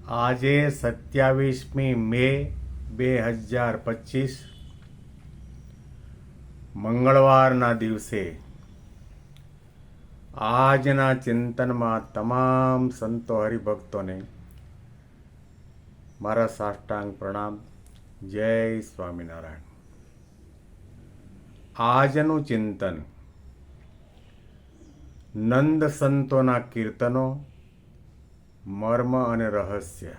આજે 27મી મે 2025 મંગળવારના દિવસે આજના ચિંતનમાં તમામ સંતો હરિભક્તોને મારા સાષ્ટાંગ પ્રણામ. જય સ્વામિનારાયણ. આજનું ચિંતન નંદ સંતોના કીર્તનો, મર્મ અને રહસ્ય.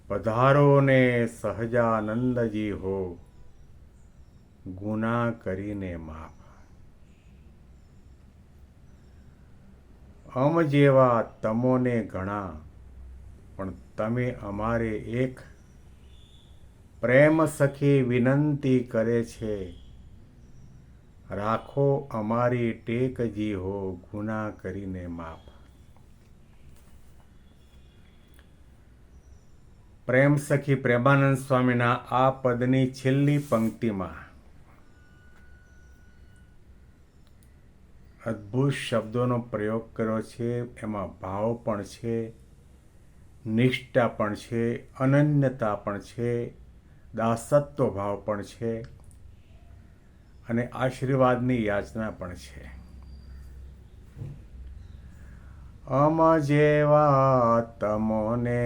પધારો ને સહજાનંદજી હો, ગુના કરીને માફ. અમ જેવા તમોને ઘણા, પણ તમે અમારે એક. પ્રેમ સખી વિનંતી કરે છે, રાખો અમારી ટેકજી હો, ગુના કરીને માફ. પ્રેમ સખી પ્રેમાનંદ સ્વામીના આ પદની છેલ્લી પંક્તિમાં અદ્ભુત શબ્દોનો પ્રયોગ કર્યો છે. એમાં ભાવ પણ છે, નિષ્ઠા પણ છે, અનન્યતા પણ છે, દાસત્વ ભાવ પણ છે અને આશીર્વાદની યાચના પણ છે. અમ જેવા તમોને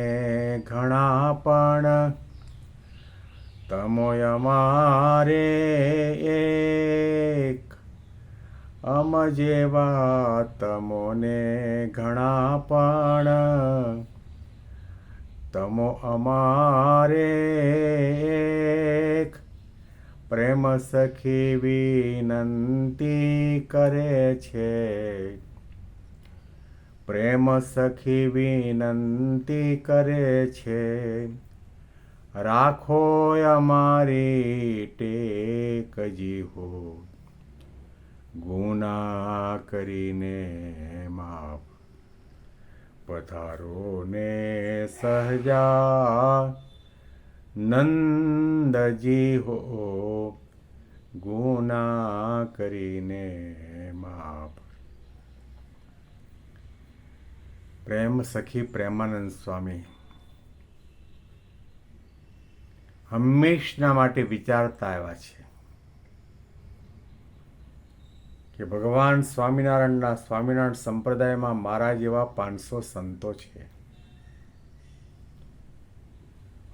ઘણા, પણ તમોય અમારે એક. અમ જેવા તમોને ઘણા, પણ તમો અમારે એક. પ્રેમ સખી વિનંતી કરે છે, પ્રેમ સખી વિનંતી કરે છે, રાખો અમારી ટેકજી હો, ગુના કરીને માફ. પધારો ને સહજા નંદજી હો, ગુના કરીને માફ. પ્રેમ સખી પ્રેમાનંદ સ્વામી હંમેશના માટે વિચારતા આવ્યા છે કે ભગવાન સ્વામિનારાયણ સંપ્રદાયમાં મારા જેવા 500 સંતો છે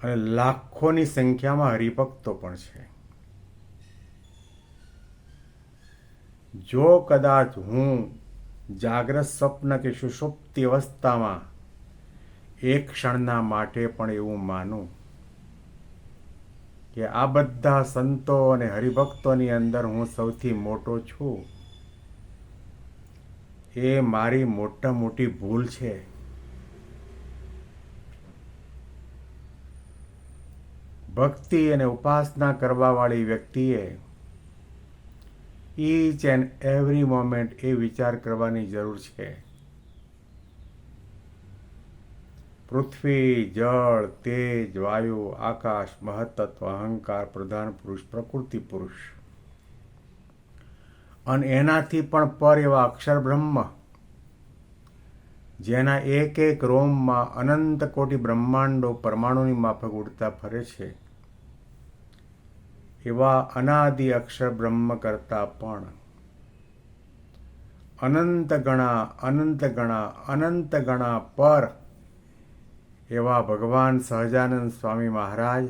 અને લાખોની સંખ્યામાં હરિભક્તો પણ છે. જો કદાચ હું જાગ્રત સ્વપ્ન કે સુષુપ્તિ અવસ્થામાં એક ક્ષણના માટે પણ એવું માનું કે આ બધા સંતો અને હરિભક્તોની અંદર હું સૌથી મોટો છું, એ મારી મોટી ભૂલ છે. ભક્તિ અને ઉપાસના કરવાવાળી વ્યક્તિએ ઈચ એન્ડ એવરી મોમેન્ટ એ વિચાર કરવાની જરૂર છે. પૃથ્વી, જળ, તેજ, વાયુ, આકાશ, મહત્તત્વ, અહંકાર, પ્રધાન પુરુષ, પ્રકૃતિ પુરુષ અને એનાથી પણ પર એવા અક્ષર બ્રહ્મ, જેના એક એક રોમમાં અનંત કોટી બ્રહ્માંડો પરમાણુની માફક ઉડતા ફરે છે, એવા અનાદિ અક્ષર બ્રહ્મ કરતા પણ અનંત ગણા પર એવા ભગવાન સહજાનંદ સ્વામી મહારાજ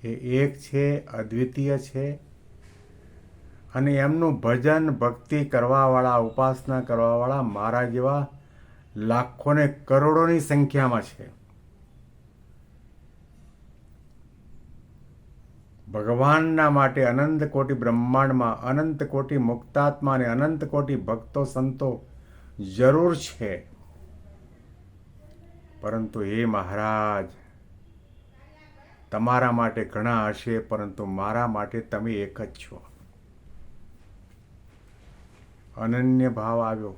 એ એક છે, અદ્વિતીય છે અને એમનું ભજન ભક્તિ કરવાવાળા, ઉપાસના કરવાવાળા મારા જેવા લાખોને કરોડોની સંખ્યામાં છે. ભગવાનના માટે અનંત કોટી બ્રહ્માંડમાં અનંત કોટી મુક્તાત્મા અને અનંત કોટી ભક્તો સંતો જરૂર છે, પરંતુ હે મહારાજ, તમારા માટે ઘણા હશે, પરંતુ મારા માટે તમે એક જ છો. અનન્ય ભાવ આવ્યો.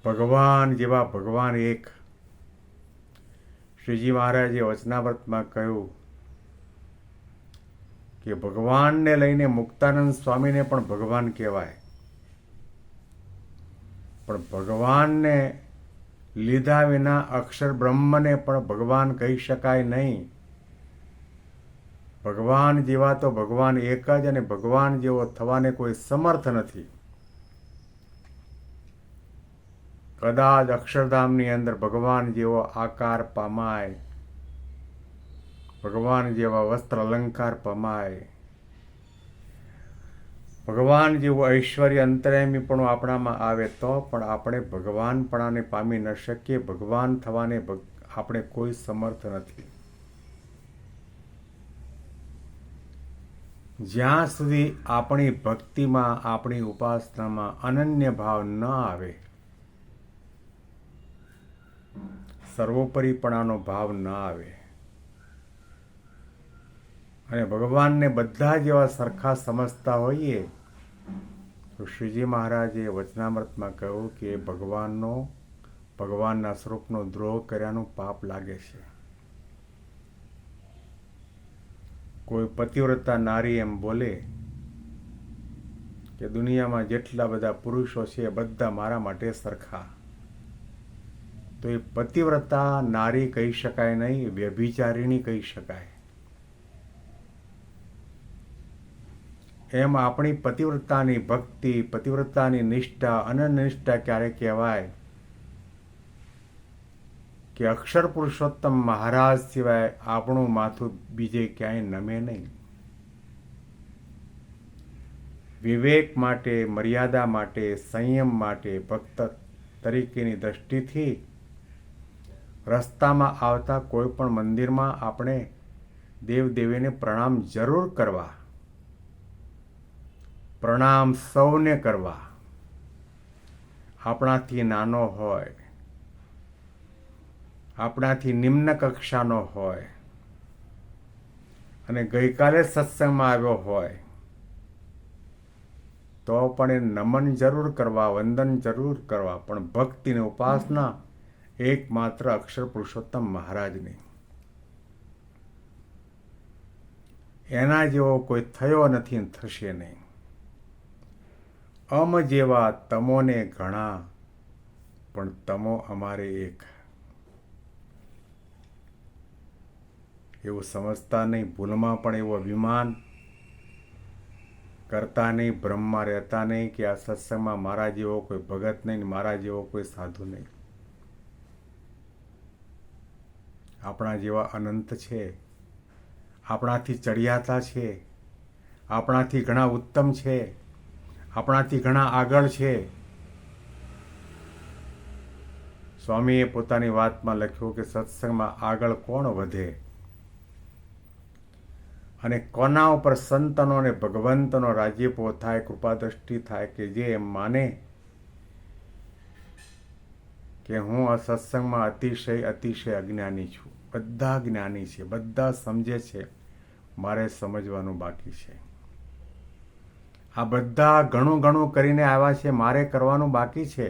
ભગવાન જેવા ભગવાન એક. શ્રીજી મહારાજે વચનામૃતમાં કહ્યું કે ભગવાનને લઈને મુક્તાનંદ સ્વામીને પણ ભગવાન કહેવાય. પણ ભગવાનને લીધા વિના અક્ષર બ્રહ્મને પણ ભગવાન કહી શકાય નહીં. ભગવાન જેવા તો ભગવાન એક જ, અને ભગવાન જેવો થવાને કોઈ સમર્થ નથી. કદાચ અક્ષરધામની અંદર ભગવાન જેવો આકાર પામાય, ભગવાન જેવા વસ્ત્ર અલંકાર પામાય, ભગવાન જેવું ઐશ્વર્ય અંતર્યામી પણ આપણામાં આવે તો પણ આપણે ભગવાનપણાને પામી ન શકીએ. ભગવાન થવાને આપણે કોઈ સમર્થ નથી. જ્યાં સુધી આપણી ભક્તિમાં, આપણી ઉપાસનામાં અનન્ય ભાવ ન આવે, સર્વોપરીપણાનો ભાવ ન આવે, અને ભગવાનને બધા જેવા સરખા સમજતા હોઈએ, તો શ્રીજી મહારાજે વચનામૃતમાં કહ્યું કે ભગવાનના સ્વરૂપનો દ્રોહ કર્યાનું પાપ લાગે છે. કોઈ પતિવ્રતા નારી એમ બોલે કે દુનિયામાં જેટલા બધા પુરુષો છે બધા મારા માટે સરખા, તો એ પતિવ્રતા નારી કહી શકાય નહીં, વ્યભિચારિણી કહી શકાય. એમ આપણી પતિવ્રતાની ભક્તિ, પતિવ્રતાની નિષ્ઠા, અનન્યનિષ્ઠા ક્યારે કહેવાય કે અક્ષર પુરુષોત્તમ મહારાજ સિવાય આપણું માથું બીજે ક્યાંય નમે નહીં. વિવેક માટે, મર્યાદા માટે, સંયમ માટે, ભક્ત તરીકેની દ્રષ્ટિથી રસ્તામાં આવતા કોઈ પણ મંદિરમાં આપણે દેવદેવીને પ્રણામ જરૂર કરવા, પ્રણામ સૌને કરવા. આપણાથી નાનો હોય, આપણાથી નિમ્ન કક્ષાનો હોય, અને ગઈકાલે સત્સંગમાં આવ્યો હોય, તો પણ એ નમન જરૂર કરવા, વંદન જરૂર કરવા, પણ ભક્તિને ઉપાસના એકમાત્ર અક્ષર પુરુષોત્તમ મહારાજની. એના જેવો કોઈ થયો નથી, થશે નહીં. અમ જેવા તમોને ઘણા, પણ તમો અમારે એક. એવું સમજતા નહીં, ભૂલમાં પણ એવું અભિમાન કરતા નહીં, ભ્રમમાં રહેતા નહીં કે આ સત્સંગમાં મારા જેવો કોઈ ભગત નહીં, મારા જેવો કોઈ સાધુ નહીં. આપણા જેવા અનંત છે, આપણાથી ચડિયાતા છે, આપણાથી ઘણા ઉત્તમ છે, આપણાથી ઘણા આગળ છે. સ્વામીએ પોતાની વાતમાં લખ્યું કે સત્સંગમાં આગળ કોણ વધે અને કોના ઉપર સંતનો અને ભગવંતનો રાજ્યપો થાય, કૃપાદ્રષ્ટિ થાય કે જે એમ માને કે હું આ સત્સંગમાં અતિશય અજ્ઞાની છું. બધા જ્ઞાની છે, બધા સમજે છે, મારે સમજવાનું બાકી છે. આ બધા ઘણું કરીને આવ્યા છે, મારે કરવાનું બાકી છે.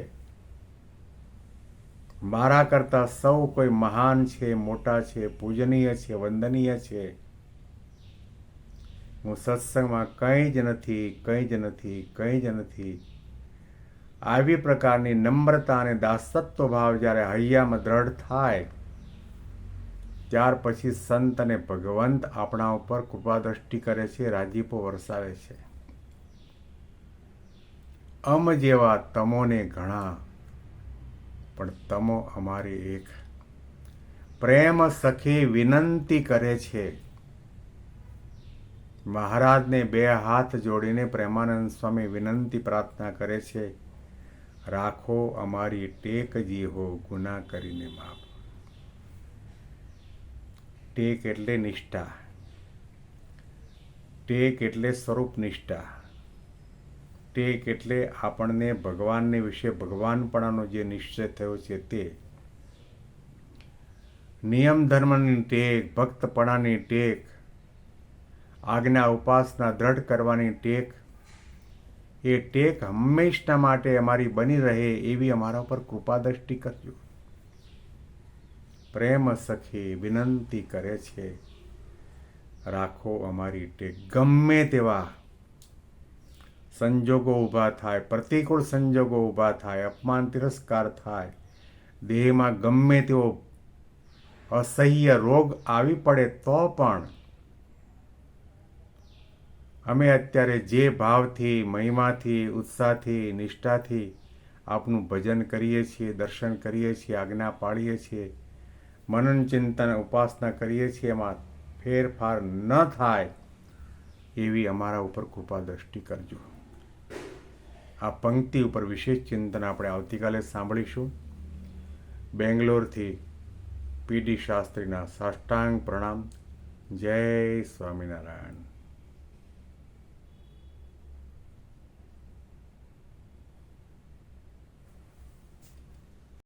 મારા કરતા સૌ કોઈ મહાન છે, મોટા છે, પૂજનીય છે, વંદનીય છે. હું સત્સંગમાં કંઈ જ નથી. આવી પ્રકારની નમ્રતા અને દાસત્વ ભાવ જ્યારે હૈયામાં દ્રઢ થાય, ત્યાર પછી સંત અને ભગવંત આપણા ઉપર કૃપાદ્રષ્ટિ કરે છે, રાજીપો વરસાવે છે. અમ જેવા તમોને ઘણા, પણ તમો અમારી એક. પ્રેમ સખી વિનંતી કરે છે. મહારાજને બે હાથ જોડીને પ્રેમાનંદ સ્વામી વિનંતી પ્રાર્થના કરે છે, રાખો અમારી ટેક જી હો, ગુના કરીને માફ. ટેક એટલે નિષ્ઠા, ટેક એટલે સ્વરૂપ નિષ્ઠા, ટેક એટલે આપણને ભગવાનને વિશે ભગવાનપણાનો જે નિશ્ચય થયો છે તે. નિયમ ધર્મની ટેક, ભક્તપણાની ટેક, આજ્ઞા ઉપાસના દ્રઢ કરવાની ટેક, એ ટેક હંમેશના માટે અમારી બની રહે એવી અમારા પર કૃપાદ્રષ્ટિ કરજો. પ્રેમ સખી વિનંતી કરે છે, રાખો અમારી ટેક. ગમે તેવા સંજોગો ઊભા થાય, પ્રતિકૂળ સંજોગો ઊભા થાય, અપમાન તિરસ્કાર થાય, દેહમાં ગમે તેવો અસહ્ય રોગ આવી પડે તો પણ અમે અત્યારે જે ભાવથી, મહિમાથી, ઉત્સાહથી, નિષ્ઠાથી આપનું ભજન કરીએ છીએ, દર્શન કરીએ છીએ, આજ્ઞા પાડીએ છીએ, મનન ચિંતન ઉપાસના કરીએ છીએ, એમાં ફેરફાર ન થાય એવી અમારા ઉપર કૃપા દ્રષ્ટિ કરજો. આ પંક્તિ ઉપર વિશેષ ચિંતન આપણે આવતીકાલે સાંભળીશું. બેંગ્લોરથી પીડી શાસ્ત્રીના સાષ્ટાંગ પ્રણામ. જય સ્વામિનારાયણ.